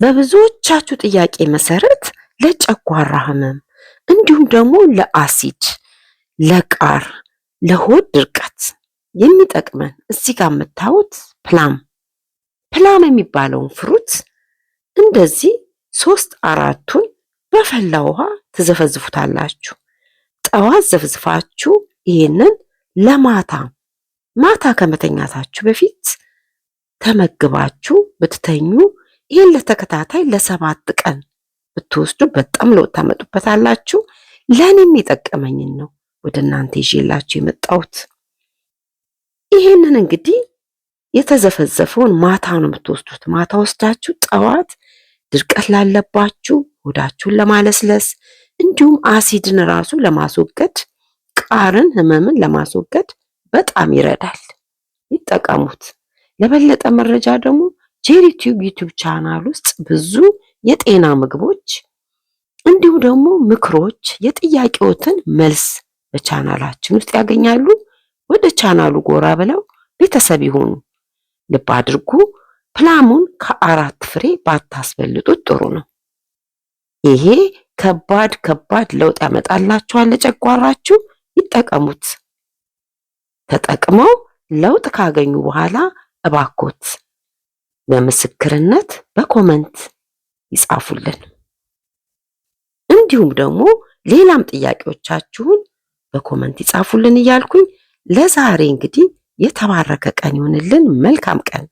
በብዙዎቻችሁ ጥያቄ መሰረት ለጨጓራ ህመም እንዲሁም ደግሞ ለአሲድ፣ ለቃር፣ ለሆድ ድርቀት የሚጠቅመን እዚህ ጋር የምታዩት ፕላም የሚባለውን ፍሩት እንደዚህ 3-4ቱን በፈላ ውሃ ትዘፈዝፉታላችሁ። ጠዋት ዘፍዝፋችሁ ይሄንን ማታ ከመተኛታችሁ በፊት ተመግባችሁ ብትተኙ ይሄን ለተከታታይ ለ7 ቀን ብትወስዱ በጣም ለውጥ ታመጡበታላችሁ። ለኔም የጠቀመኝን ነው ወደ እናንተ ይዤላችሁ የመጣሁት። ይሄንን እንግዲህ የተዘፈዘፈውን ማታ ነው የምትወስዱት። ማታ ወስዳችሁ ጠዋት ድርቀት ላለባችሁ ሆዳችሁን ለማለስለስ እንዲሁም አሲድን ራሱ ለማስወገድ ቃርን ህመምን ለማስወገድ በጣም ይረዳል። ይጠቀሙት። ለበለጠ መረጃ ደግሞ ጄሪቲዩብ ዩቲዩብ ቻናል ውስጥ ብዙ የጤና ምግቦች እንዲሁም ደግሞ ምክሮች፣ የጥያቄዎትን መልስ በቻናላችን ውስጥ ያገኛሉ። ወደ ቻናሉ ጎራ ብለው ቤተሰብ ይሁኑ። ልብ አድርጉ፣ ፕላሙን ከ4 ፍሬ ባታስበልጡት ጥሩ ነው። ይሄ ከባድ ለውጥ ያመጣላችኋል ለጨጓራችሁ። ይጠቀሙት። ተጠቅመው ለውጥ ካገኙ በኋላ እባኮት በምስክርነት በኮመንት ይጻፉልን። እንዲሁም ደግሞ ሌላም ጥያቄዎቻችሁን በኮመንት ይጻፉልን እያልኩኝ ለዛሬ እንግዲህ የተባረከ ቀን ይሁንልን። መልካም ቀን።